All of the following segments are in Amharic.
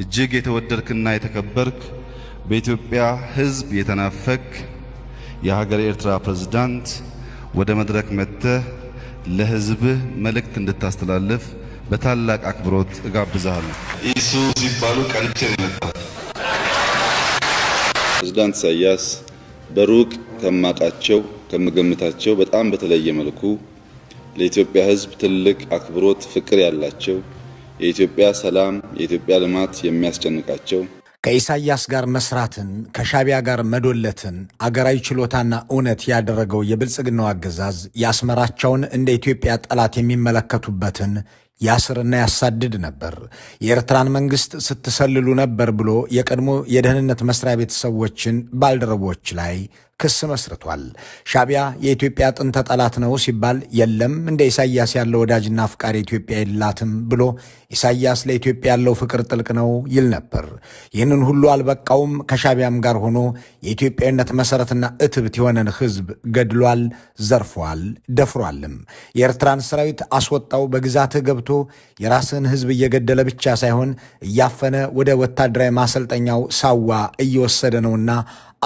እጅግ የተወደድክና የተከበርክ በኢትዮጵያ ሕዝብ የተናፈክ የሀገር ኤርትራ ፕሬዝዳንት ወደ መድረክ መጥተህ ለሕዝብህ መልእክት እንድታስተላልፍ በታላቅ አክብሮት እጋብዛለሁ። ኢሱ ሲባሉ ቀንቼ ነው። ፕሬዝዳንት ኢሳያስ በሩቅ ከማቃቸው ከምገምታቸው በጣም በተለየ መልኩ ለኢትዮጵያ ሕዝብ ትልቅ አክብሮት ፍቅር ያላቸው የኢትዮጵያ ሰላም የኢትዮጵያ ልማት የሚያስጨንቃቸው ከኢሳያስ ጋር መስራትን ከሻቢያ ጋር መዶለትን አገራዊ ችሎታና እውነት ያደረገው የብልጽግናው አገዛዝ ያስመራቸውን እንደ ኢትዮጵያ ጠላት የሚመለከቱበትን ያስርና ያሳድድ ነበር። የኤርትራን መንግስት ስትሰልሉ ነበር ብሎ የቀድሞ የደህንነት መስሪያ ቤት ሰዎችን ባልደረቦች ላይ ክስ መስርቷል። ሻቢያ የኢትዮጵያ ጥንተ ጠላት ነው ሲባል የለም እንደ ኢሳያስ ያለው ወዳጅና አፍቃሪ ኢትዮጵያ የላትም ብሎ ኢሳያስ ለኢትዮጵያ ያለው ፍቅር ጥልቅ ነው ይል ነበር። ይህንን ሁሉ አልበቃውም። ከሻቢያም ጋር ሆኖ የኢትዮጵያዊነት መሰረትና እትብት የሆነን ህዝብ ገድሏል፣ ዘርፏል፣ ደፍሯልም። የኤርትራን ሰራዊት አስወጣው፣ በግዛትህ ገብቶ የራስን ህዝብ እየገደለ ብቻ ሳይሆን እያፈነ ወደ ወታደራዊ ማሰልጠኛው ሳዋ እየወሰደ ነውና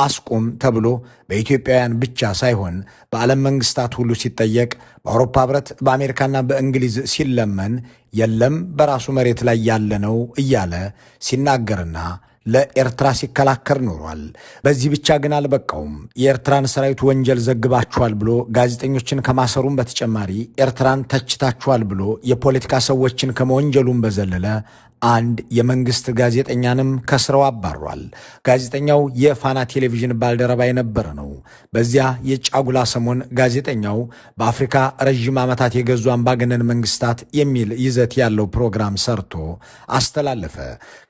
አስቁም ተብሎ በኢትዮጵያውያን ብቻ ሳይሆን በዓለም መንግስታት ሁሉ ሲጠየቅ በአውሮፓ ህብረት በአሜሪካና በእንግሊዝ ሲለመን የለም በራሱ መሬት ላይ ያለ ነው እያለ ሲናገርና ለኤርትራ ሲከላከር ኖሯል። በዚህ ብቻ ግን አልበቃውም። የኤርትራን ሰራዊት ወንጀል ዘግባችኋል ብሎ ጋዜጠኞችን ከማሰሩም በተጨማሪ ኤርትራን ተችታችኋል ብሎ የፖለቲካ ሰዎችን ከመወንጀሉም በዘለለ አንድ የመንግስት ጋዜጠኛንም ከስራው አባሯል። ጋዜጠኛው የፋና ቴሌቪዥን ባልደረባ የነበረ ነው። በዚያ የጫጉላ ሰሞን ጋዜጠኛው በአፍሪካ ረዥም ዓመታት የገዙ አምባገነን መንግስታት የሚል ይዘት ያለው ፕሮግራም ሰርቶ አስተላለፈ።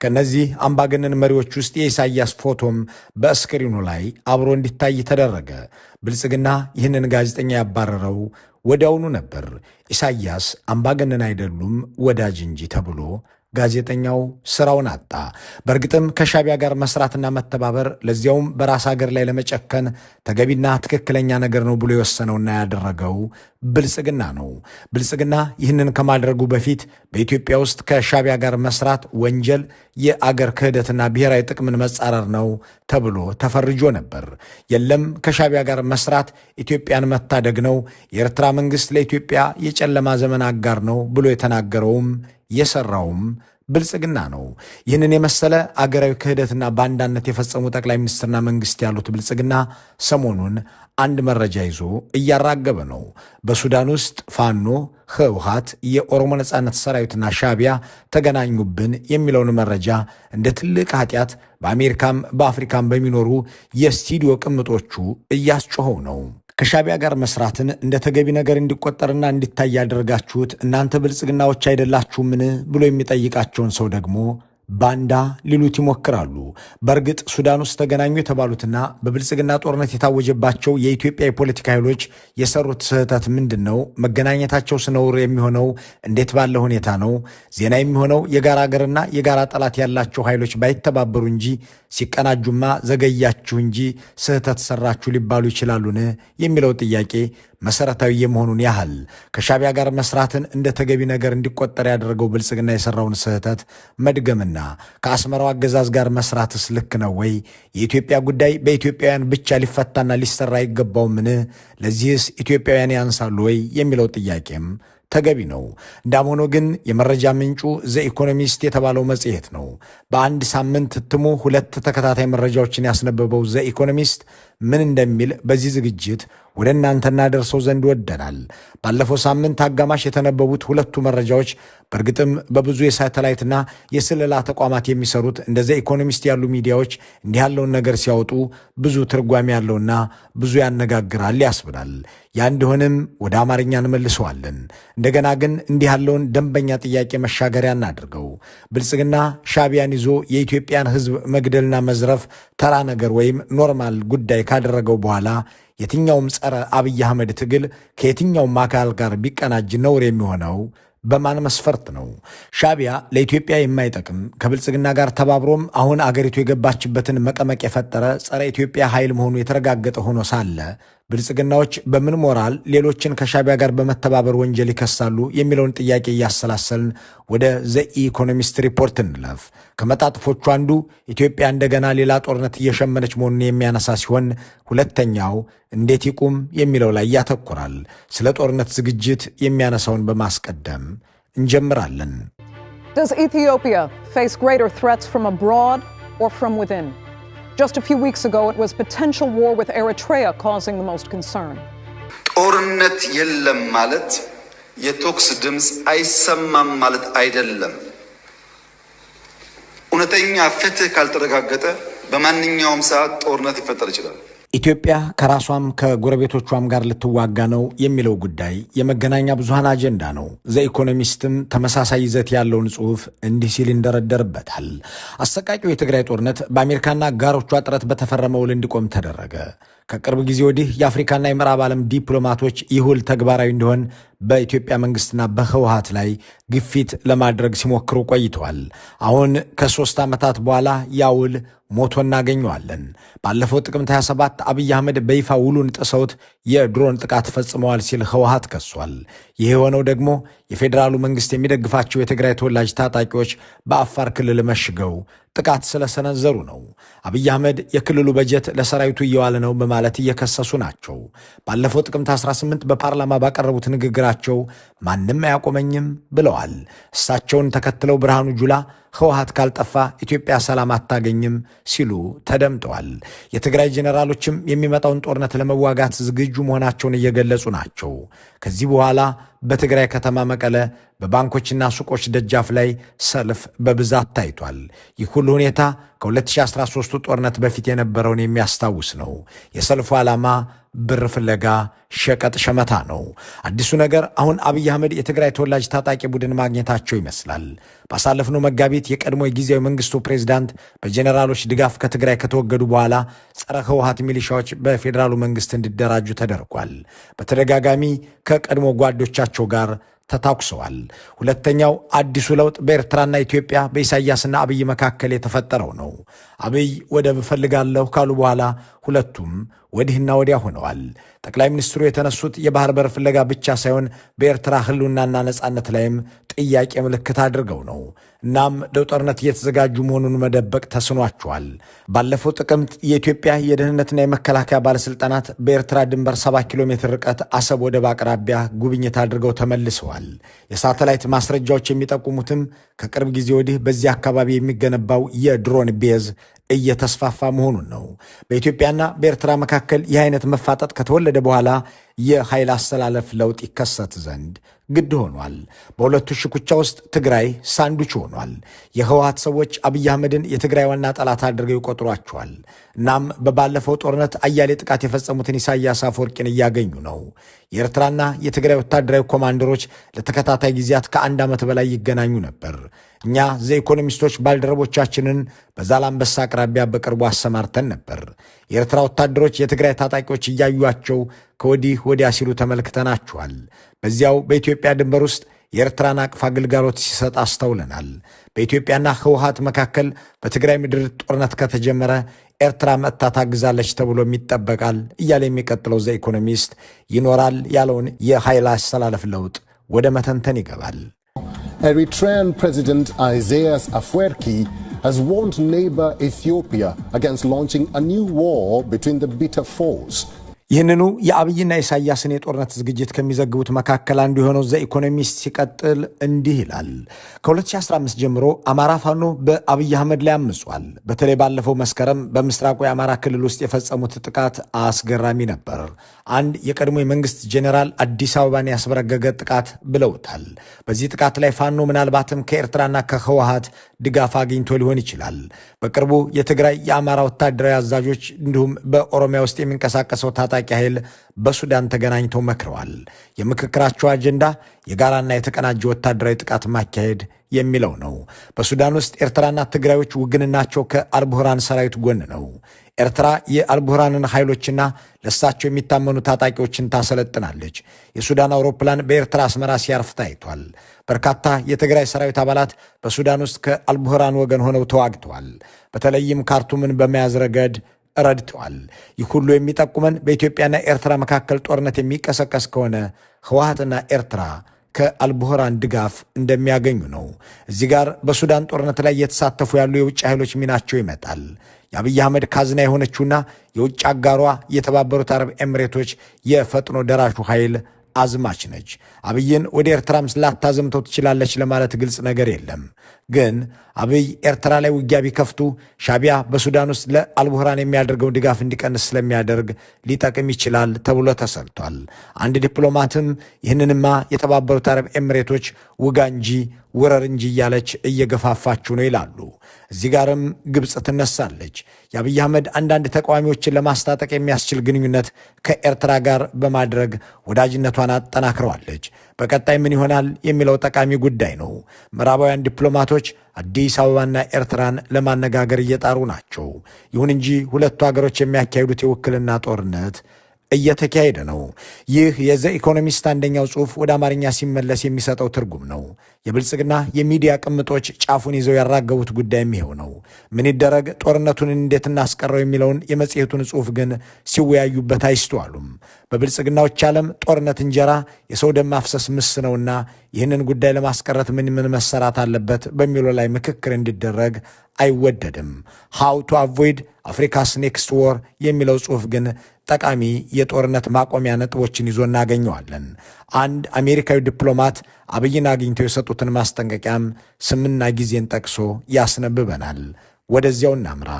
ከነዚህ አምባገነን መሪዎች ውስጥ የኢሳያስ ፎቶም በስክሪኑ ላይ አብሮ እንዲታይ ተደረገ። ብልጽግና ይህንን ጋዜጠኛ ያባረረው ወዲያውኑ ነበር። ኢሳያስ አምባገነን አይደሉም ወዳጅ እንጂ ተብሎ ጋዜጠኛው ስራውን አጣ። በእርግጥም ከሻቢያ ጋር መስራትና መተባበር ለዚያውም በራስ ሀገር ላይ ለመጨከን ተገቢና ትክክለኛ ነገር ነው ብሎ የወሰነውና ያደረገው ብልጽግና ነው። ብልጽግና ይህንን ከማድረጉ በፊት በኢትዮጵያ ውስጥ ከሻቢያ ጋር መስራት ወንጀል፣ የአገር ክህደትና ብሔራዊ ጥቅምን መጻረር ነው ተብሎ ተፈርጆ ነበር። የለም ከሻቢያ ጋር መስራት ኢትዮጵያን መታደግ ነው፣ የኤርትራ መንግስት ለኢትዮጵያ የጨለማ ዘመን አጋር ነው ብሎ የተናገረውም የሰራውም ብልጽግና ነው። ይህንን የመሰለ አገራዊ ክህደትና ባንዳነት የፈጸሙ ጠቅላይ ሚኒስትርና መንግስት ያሉት ብልጽግና ሰሞኑን አንድ መረጃ ይዞ እያራገበ ነው። በሱዳን ውስጥ ፋኖ፣ ህወሓት፣ የኦሮሞ ነጻነት ሰራዊትና ሻቢያ ተገናኙብን የሚለውን መረጃ እንደ ትልቅ ኃጢአት በአሜሪካም በአፍሪካም በሚኖሩ የስቱዲዮ ቅምጦቹ እያስጮኸው ነው። ከሻቢያ ጋር መስራትን እንደ ተገቢ ነገር እንዲቆጠርና እንዲታይ ያደረጋችሁት እናንተ ብልጽግናዎች አይደላችሁምን ብሎ የሚጠይቃቸውን ሰው ደግሞ ባንዳ ሊሉት ይሞክራሉ። በእርግጥ ሱዳን ውስጥ ተገናኙ የተባሉትና በብልጽግና ጦርነት የታወጀባቸው የኢትዮጵያ የፖለቲካ ኃይሎች የሰሩት ስህተት ምንድን ነው? መገናኘታቸው ስነውር የሚሆነው እንዴት ባለ ሁኔታ ነው? ዜና የሚሆነው የጋራ ሀገርና የጋራ ጠላት ያላቸው ኃይሎች ባይተባበሩ እንጂ ሲቀናጁማ ዘገያችሁ እንጂ ስህተት ሰራችሁ ሊባሉ ይችላሉን? የሚለው ጥያቄ መሰረታዊ የመሆኑን ያህል ከሻቢያ ጋር መስራትን እንደ ተገቢ ነገር እንዲቆጠር ያደረገው ብልጽግና የሰራውን ስህተት መድገምና ከአስመራው አገዛዝ ጋር መስራትስ ልክ ነው ወይ? የኢትዮጵያ ጉዳይ በኢትዮጵያውያን ብቻ ሊፈታና ሊሰራ አይገባውምን? ለዚህስ ኢትዮጵያውያን ያንሳሉ ወይ የሚለው ጥያቄም ተገቢ ነው። እንዳም ሆኖ ግን የመረጃ ምንጩ ዘኢኮኖሚስት የተባለው መጽሔት ነው። በአንድ ሳምንት እትሙ 2 ተከታታይ መረጃዎችን ያስነበበው ዘኢኮኖሚስት ምን እንደሚል በዚህ ዝግጅት ወደ እናንተ እናደርሰው ዘንድ ወደናል። ባለፈው ሳምንት አጋማሽ የተነበቡት 2ቱ መረጃዎች በእርግጥም በብዙ የሳተላይትና የስለላ ተቋማት የሚሰሩት እንደ ዘኢኮኖሚስት ያሉ ሚዲያዎች እንዲህ ያለውን ነገር ሲያወጡ ብዙ ትርጓሜ ያለውና ብዙ ያነጋግራል ያስብላል። ያ እንዲሆንም ወደ አማርኛ እንመልሰዋለን። እንደገና ግን እንዲህ ያለውን ደንበኛ ጥያቄ መሻገሪያ እናድርገው። ብልጽግና ሻቢያን ይዞ የኢትዮጵያን ሕዝብ መግደልና መዝረፍ ተራ ነገር ወይም ኖርማል ጉዳይ ካደረገው በኋላ የትኛውም ጸረ አብይ አህመድ ትግል ከየትኛውም አካል ጋር ቢቀናጅ ነውር የሚሆነው በማን መስፈርት ነው? ሻቢያ ለኢትዮጵያ የማይጠቅም ከብልጽግና ጋር ተባብሮም አሁን አገሪቱ የገባችበትን መቀመቅ የፈጠረ ጸረ ኢትዮጵያ ኃይል መሆኑ የተረጋገጠ ሆኖ ሳለ ብልጽግናዎች በምን ሞራል ሌሎችን ከሻቢያ ጋር በመተባበር ወንጀል ይከሳሉ የሚለውን ጥያቄ እያሰላሰልን ወደ ዘ ኢኮኖሚስት ሪፖርት እንለፍ። ከመጣጥፎቹ አንዱ ኢትዮጵያ እንደገና ሌላ ጦርነት እየሸመነች መሆኑን የሚያነሳ ሲሆን ሁለተኛው እንዴት ይቁም የሚለው ላይ ያተኩራል። ስለ ጦርነት ዝግጅት የሚያነሳውን በማስቀደም እንጀምራለን። Does Ethiopia face greater threats from abroad or from within? Just a few weeks ago, it was potential war with Eritrea causing the most concern. ጦርነት የለም ማለት የቶክስ ድምጽ አይሰማም ማለት አይደለም። እውነተኛ ፍትህ ካልተረጋገጠ በማንኛውም ሰዓት ጦርነት ሊፈጠር ይችላል። ኢትዮጵያ ከራሷም ከጎረቤቶቿም ጋር ልትዋጋ ነው የሚለው ጉዳይ የመገናኛ ብዙሃን አጀንዳ ነው። ዘኢኮኖሚስትም ተመሳሳይ ይዘት ያለውን ጽሑፍ እንዲህ ሲል ይንደረደርበታል። አሰቃቂው የትግራይ ጦርነት በአሜሪካና አጋሮቿ ጥረት በተፈረመ ውል እንዲቆም ተደረገ። ከቅርብ ጊዜ ወዲህ የአፍሪካና የምዕራብ ዓለም ዲፕሎማቶች ይህ ውል ተግባራዊ እንዲሆን በኢትዮጵያ መንግስትና በህወሓት ላይ ግፊት ለማድረግ ሲሞክሩ ቆይተዋል። አሁን ከ3 ዓመታት በኋላ ያ ውል ሞቶ እናገኘዋለን። ባለፈው ጥቅምት 27 አብይ አህመድ በይፋ ውሉን ጥሰውት የድሮን ጥቃት ፈጽመዋል ሲል ህወሓት ከሷል። ይህ የሆነው ደግሞ የፌዴራሉ መንግስት የሚደግፋቸው የትግራይ ተወላጅ ታጣቂዎች በአፋር ክልል መሽገው ጥቃት ስለሰነዘሩ ነው። አብይ አህመድ የክልሉ በጀት ለሰራዊቱ እየዋለ ነው በማለት እየከሰሱ ናቸው። ባለፈው ጥቅምት 18 በፓርላማ ባቀረቡት ንግግራቸው ማንም አያቆመኝም ብለዋል። እሳቸውን ተከትለው ብርሃኑ ጁላ ህወሓት ካልጠፋ ኢትዮጵያ ሰላም አታገኝም ሲሉ ተደምጠዋል። የትግራይ ጄኔራሎችም የሚመጣውን ጦርነት ለመዋጋት ዝግጁ መሆናቸውን እየገለጹ ናቸው። ከዚህ በኋላ በትግራይ ከተማ መቀለ በባንኮችና ሱቆች ደጃፍ ላይ ሰልፍ በብዛት ታይቷል። ይህ ሁሉ ሁኔታ ከ2013 ጦርነት በፊት የነበረውን የሚያስታውስ ነው። የሰልፉ ዓላማ ብር ፍለጋ፣ ሸቀጥ ሸመታ ነው። አዲሱ ነገር አሁን አብይ አህመድ የትግራይ ተወላጅ ታጣቂ ቡድን ማግኘታቸው ይመስላል። ባሳለፍነው መጋቢት የቀድሞ የጊዜያዊ መንግስቱ ፕሬዝዳንት በጄኔራሎች ድጋፍ ከትግራይ ከተወገዱ በኋላ ጸረ ህወሓት ሚሊሻዎች በፌዴራሉ መንግስት እንዲደራጁ ተደርጓል። በተደጋጋሚ ከቀድሞ ጓዶቻቸው ጋር ተታኩሰዋል። ሁለተኛው አዲሱ ለውጥ በኤርትራና ኢትዮጵያ በኢሳያስና አብይ መካከል የተፈጠረው ነው። አብይ ወደብ እፈልጋለሁ ካሉ በኋላ ሁለቱም ወዲህና ወዲያ ሆነዋል። ጠቅላይ ሚኒስትሩ የተነሱት የባህር በር ፍለጋ ብቻ ሳይሆን በኤርትራ ህልውናና ነጻነት ላይም ጥያቄ ምልክት አድርገው ነው። እናም ለጦርነት እየተዘጋጁ መሆኑን መደበቅ ተስኗቸዋል። ባለፈው ጥቅምት የኢትዮጵያ የደህንነትና የመከላከያ ባለስልጣናት በኤርትራ ድንበር 70 ኪሎ ሜትር ርቀት አሰብ ወደብ አቅራቢያ ጉብኝት አድርገው ተመልሰዋል። የሳተላይት ማስረጃዎች የሚጠቁሙትም ከቅርብ ጊዜ ወዲህ በዚህ አካባቢ የሚገነባው የድሮን ቤዝ እየተስፋፋ መሆኑን ነው። በኢትዮጵያና በኤርትራ መካከል ይህ አይነት መፋጠጥ ከተወለደ በኋላ የኃይል አስተላለፍ ለውጥ ይከሰት ዘንድ ግድ ሆኗል። በሁለቱ ሽኩቻ ውስጥ ትግራይ ሳንዱች ሆኗል። የህወሓት ሰዎች አብይ አህመድን የትግራይ ዋና ጠላት አድርገው ይቆጥሯቸዋል። እናም በባለፈው ጦርነት አያሌ ጥቃት የፈጸሙትን ኢሳያስ አፈወርቂን እያገኙ ነው። የኤርትራና የትግራይ ወታደራዊ ኮማንደሮች ለተከታታይ ጊዜያት ከ1 ዓመት በላይ ይገናኙ ነበር። እኛ ዘኢኮኖሚስቶች ባልደረቦቻችንን በዛላምበሳ አቅራቢያ በቅርቡ አሰማርተን ነበር። የኤርትራ ወታደሮች የትግራይ ታጣቂዎች እያዩቸው ከወዲህ ወዲያ ሲሉ ተመልክተናቸዋል። በዚያው በኢትዮጵያ ድንበር ውስጥ የኤርትራን አቅፍ አገልጋሎት ሲሰጥ አስተውለናል። በኢትዮጵያና ህወሓት መካከል በትግራይ ምድር ጦርነት ከተጀመረ ኤርትራ መጥታ ታግዛለች ተብሎም ይጠበቃል እያለ የሚቀጥለው ዘኢኮኖሚስት ይኖራል ያለውን የኃይል አስተላለፍ ለውጥ ወደ መተንተን ይገባል። Eritrean President Isaias Afwerki has warned neighbor Ethiopia against launching a new war between the bitter foes. ይህንኑ የአብይና ኢሳያስን የጦርነት ዝግጅት ከሚዘግቡት መካከል አንዱ የሆነው ዘኢኮኖሚስት ሲቀጥል እንዲህ ይላል። ከ2015 ጀምሮ አማራ ፋኖ በአብይ አህመድ ላይ አምጿል። በተለይ ባለፈው መስከረም በምስራቁ የአማራ ክልል ውስጥ የፈጸሙት ጥቃት አስገራሚ ነበር። አንድ የቀድሞ የመንግስት ጄኔራል አዲስ አበባን ያስበረገገ ጥቃት ብለውታል። በዚህ ጥቃት ላይ ፋኖ ምናልባትም ከኤርትራና ከህወሓት ድጋፍ አግኝቶ ሊሆን ይችላል። በቅርቡ የትግራይ የአማራ ወታደራዊ አዛዦች እንዲሁም በኦሮሚያ ውስጥ የሚንቀሳቀሰው ታጣቂ ኃይል በሱዳን ተገናኝተው መክረዋል። የምክክራቸው አጀንዳ የጋራና የተቀናጀ ወታደራዊ ጥቃት ማካሄድ የሚለው ነው። በሱዳን ውስጥ ኤርትራና ትግራዮች ውግንናቸው ከአልቡርሃን ሰራዊት ጎን ነው። ኤርትራ የአልቡርሃንን ኃይሎችና ለሳቸው የሚታመኑ ታጣቂዎችን ታሰለጥናለች። የሱዳን አውሮፕላን በኤርትራ አስመራ ሲያርፍ ታይቷል። በርካታ የትግራይ ሰራዊት አባላት በሱዳን ውስጥ ከአልቡርሃን ወገን ሆነው ተዋግተዋል። በተለይም ካርቱምን በመያዝ ረገድ ረድተዋል። ይህ ሁሉ የሚጠቁመን በኢትዮጵያና ኤርትራ መካከል ጦርነት የሚቀሰቀስ ከሆነ ህወሓትና ኤርትራ ከአልቡርሃን ድጋፍ እንደሚያገኙ ነው። እዚህ ጋር በሱዳን ጦርነት ላይ እየተሳተፉ ያሉ የውጭ ኃይሎች ሚናቸው ይመጣል። የአብይ አህመድ ካዝና የሆነችውና የውጭ አጋሯ የተባበሩት አረብ ኤምሬቶች የፈጥኖ ደራሹ ኃይል አዝማች ነች። አብይን ወደ ኤርትራም ላታዘምተው ትችላለች ለማለት ግልጽ ነገር የለም። ግን አብይ ኤርትራ ላይ ውጊያ ቢከፍቱ ሻቢያ በሱዳን ውስጥ ለአልቡርሃን የሚያደርገውን ድጋፍ እንዲቀንስ ስለሚያደርግ ሊጠቅም ይችላል ተብሎ ተሰልቷል። አንድ ዲፕሎማትም ይህንንማ የተባበሩት አረብ ኤምሬቶች ውጋ እንጂ ውረር እንጂ እያለች እየገፋፋችሁ ነው ይላሉ። እዚህ ጋርም ግብፅ ትነሳለች። የአብይ አህመድ አንዳንድ ተቃዋሚዎችን ለማስታጠቅ የሚያስችል ግንኙነት ከኤርትራ ጋር በማድረግ ወዳጅነቷን አጠናክረዋለች። በቀጣይ ምን ይሆናል የሚለው ጠቃሚ ጉዳይ ነው። ምዕራባውያን ዲፕሎማቶች አዲስ አበባና ኤርትራን ለማነጋገር እየጣሩ ናቸው። ይሁን እንጂ ሁለቱ ሀገሮች የሚያካሂዱት የውክልና ጦርነት እየተካሄደ ነው። ይህ የዘ ኢኮኖሚስት አንደኛው ጽሑፍ ወደ አማርኛ ሲመለስ የሚሰጠው ትርጉም ነው። የብልጽግና የሚዲያ ቅምጦች ጫፉን ይዘው ያራገቡት ጉዳይም ይሄው ነው። ምን ይደረግ፣ ጦርነቱን እንዴት እናስቀረው የሚለውን የመጽሔቱን ጽሑፍ ግን ሲወያዩበት አይስተዋሉም። በብልጽግናዎች ዓለም ጦርነት እንጀራ፣ የሰው ደም ማፍሰስ ምስ ነውና ይህንን ጉዳይ ለማስቀረት ምን መሰራት አለበት በሚለው ላይ ምክክር እንዲደረግ አይወደድም። ሃው ቱ አቮይድ አፍሪካስ ኔክስት ዎር የሚለው ጽሑፍ ግን ጠቃሚ የጦርነት ማቆሚያ ነጥቦችን ይዞ እናገኘዋለን። አንድ አሜሪካዊ ዲፕሎማት አብይን አግኝተው የሰጡትን ማስጠንቀቂያም ስምና ጊዜን ጠቅሶ ያስነብበናል። ወደዚያው እናምራ።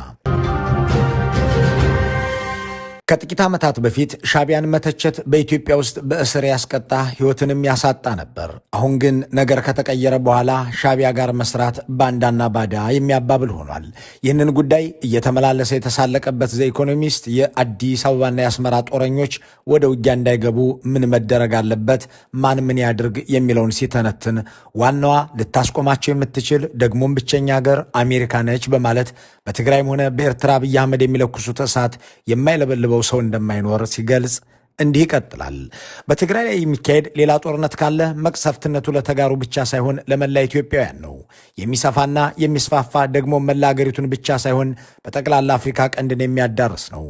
ከጥቂት ዓመታት በፊት ሻቢያን መተቸት በኢትዮጵያ ውስጥ በእስር ያስቀጣ ሕይወትንም ያሳጣ ነበር። አሁን ግን ነገር ከተቀየረ በኋላ ሻቢያ ጋር መስራት ባንዳና ባዳ የሚያባብል ሆኗል። ይህንን ጉዳይ እየተመላለሰ የተሳለቀበት ዘ ኢኮኖሚስት የአዲስ አበባና የአስመራ ጦረኞች ወደ ውጊያ እንዳይገቡ ምን መደረግ አለበት፣ ማን ምን ያድርግ የሚለውን ሲተነትን ዋናዋ ልታስቆማቸው የምትችል ደግሞም ብቸኛ ሀገር አሜሪካ ነች በማለት በትግራይም ሆነ በኤርትራ አብይ አህመድ የሚለኩሱት እሳት የማይለበልበው ሰው እንደማይኖር ሲገልጽ እንዲህ ይቀጥላል። በትግራይ ላይ የሚካሄድ ሌላ ጦርነት ካለ መቅሰፍትነቱ ለተጋሩ ብቻ ሳይሆን ለመላ ኢትዮጵያውያን ነው። የሚሰፋና የሚስፋፋ ደግሞ መላ አገሪቱን ብቻ ሳይሆን በጠቅላላ አፍሪካ ቀንድን የሚያዳርስ ነው።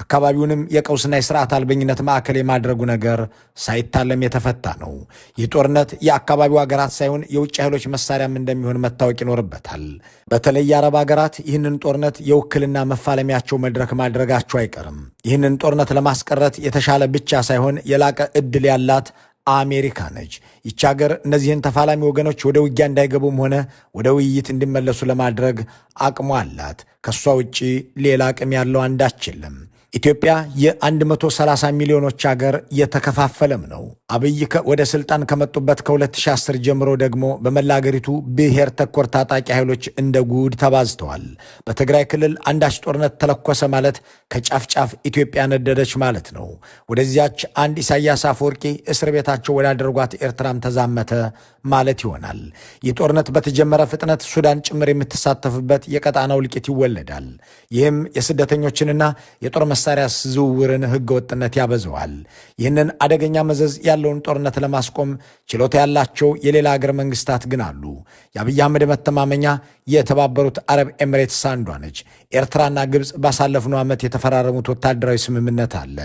አካባቢውንም የቀውስና የስርዓት አልበኝነት ማዕከል የማድረጉ ነገር ሳይታለም የተፈታ ነው። ይህ ጦርነት የአካባቢው ሀገራት ሳይሆን የውጭ ኃይሎች መሳሪያም እንደሚሆን መታወቅ ይኖርበታል። በተለይ የአረብ ሀገራት ይህንን ጦርነት የውክልና መፋለሚያቸው መድረክ ማድረጋቸው አይቀርም። ይህንን ጦርነት ለማስቀረት የተሻለ ብቻ ሳይሆን የላቀ ዕድል ያላት አሜሪካ ነች። ይቺ ሀገር እነዚህን ተፋላሚ ወገኖች ወደ ውጊያ እንዳይገቡም ሆነ ወደ ውይይት እንዲመለሱ ለማድረግ አቅሟ አላት። ከሷ ውጪ ሌላ አቅም ያለው አንዳች የለም። ኢትዮጵያ የ130 ሚሊዮኖች ሀገር የተከፋፈለም ነው። አብይ ወደ ስልጣን ከመጡበት ከ2010 ጀምሮ ደግሞ በመላ ሀገሪቱ ብሔር ተኮር ታጣቂ ኃይሎች እንደ ጉድ ተባዝተዋል። በትግራይ ክልል አንዳች ጦርነት ተለኮሰ ማለት ከጫፍ ጫፍ ኢትዮጵያ ነደደች ማለት ነው። ወደዚያች አንድ ኢሳያስ አፈወርቂ እስር ቤታቸው ወዳደረጓት ኤርትራም ተዛመተ ማለት ይሆናል። ይህ ጦርነት በተጀመረ ፍጥነት ሱዳን ጭምር የምትሳተፍበት የቀጣናው እልቂት ይወለዳል። ይህም የስደተኞችንና የጦር መሳሪያ ዝውውርን ህገወጥነት ያበዘዋል። ይህንን አደገኛ መዘዝ ያለውን ጦርነት ለማስቆም ችሎታ ያላቸው የሌላ ሀገር መንግስታት ግን አሉ። የአብይ አህመድ መተማመኛ የተባበሩት አረብ ኤምሬትስ አንዷ ነች። ኤርትራና ግብፅ ባሳለፍነው ዓመት የተፈራረሙት ወታደራዊ ስምምነት አለ።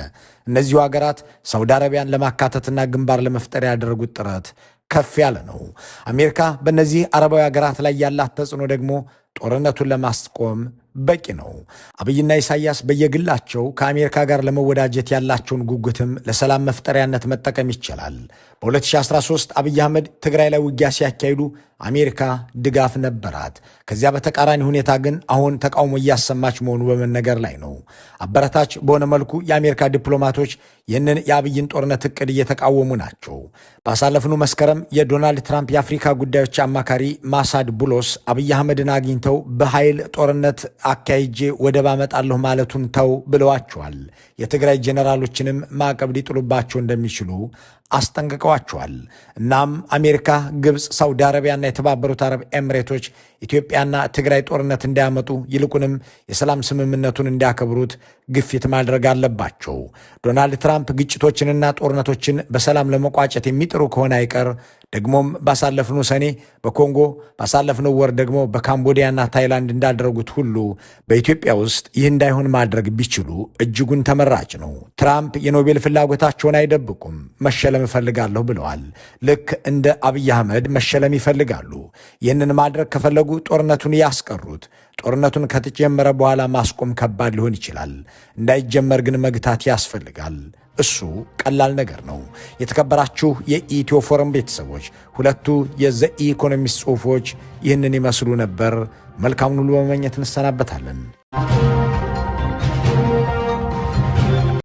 እነዚሁ ሀገራት ሳውዲ አረቢያን ለማካተትና ግንባር ለመፍጠር ያደረጉት ጥረት ከፍ ያለ ነው። አሜሪካ በእነዚህ አረባዊ ሀገራት ላይ ያላት ተጽዕኖ ደግሞ ጦርነቱን ለማስቆም በቂ ነው። አብይና ኢሳያስ በየግላቸው ከአሜሪካ ጋር ለመወዳጀት ያላቸውን ጉጉትም ለሰላም መፍጠሪያነት መጠቀም ይቻላል። በ2013 አብይ አህመድ ትግራይ ላይ ውጊያ ሲያካሂዱ አሜሪካ ድጋፍ ነበራት። ከዚያ በተቃራኒ ሁኔታ ግን አሁን ተቃውሞ እያሰማች መሆኑ በመነገር ላይ ነው። አበረታች በሆነ መልኩ የአሜሪካ ዲፕሎማቶች ይህንን የአብይን ጦርነት እቅድ እየተቃወሙ ናቸው። ባሳለፍነው መስከረም የዶናልድ ትራምፕ የአፍሪካ ጉዳዮች አማካሪ ማሳድ ቡሎስ አብይ አህመድን አግኝተው በኃይል ጦርነት አካይጄ ወደብ አመጣለሁ ማለቱን ተው ብለዋቸዋል። የትግራይ ጄኔራሎችንም ማዕቀብ ሊጥሉባቸው እንደሚችሉ አስጠንቅቀዋቸዋል። እናም አሜሪካ፣ ግብፅ፣ ሳውዲ አረቢያና የተባበሩት አረብ ኤምሬቶች ኢትዮጵያና ትግራይ ጦርነት እንዳያመጡ ይልቁንም የሰላም ስምምነቱን እንዲያከብሩት ግፊት ማድረግ አለባቸው። ዶናልድ ትራምፕ ግጭቶችንና ጦርነቶችን በሰላም ለመቋጨት የሚጥሩ ከሆነ አይቀር ደግሞም ባሳለፍነው ሰኔ በኮንጎ ባሳለፍነው ወር ደግሞ በካምቦዲያና ታይላንድ እንዳደረጉት ሁሉ በኢትዮጵያ ውስጥ ይህ እንዳይሆን ማድረግ ቢችሉ እጅጉን ተመራጭ ነው። ትራምፕ የኖቤል ፍላጎታቸውን አይደብቁም። መሸለም እፈልጋለሁ ብለዋል። ልክ እንደ አብይ አህመድ መሸለም ይፈልጋሉ። ይህንን ማድረግ ከፈለጉ ጦርነቱን ያስቀሩት። ጦርነቱን ከተጀመረ በኋላ ማስቆም ከባድ ሊሆን ይችላል። እንዳይጀመር ግን መግታት ያስፈልጋል። እሱ ቀላል ነገር ነው። የተከበራችሁ የኢትዮ ፎረም ቤተሰቦች ሁለቱ የዘ ኢኮኖሚስት ጽሑፎች ይህንን ይመስሉ ነበር። መልካሙን ሁሉ በመመኘት እንሰናበታለን።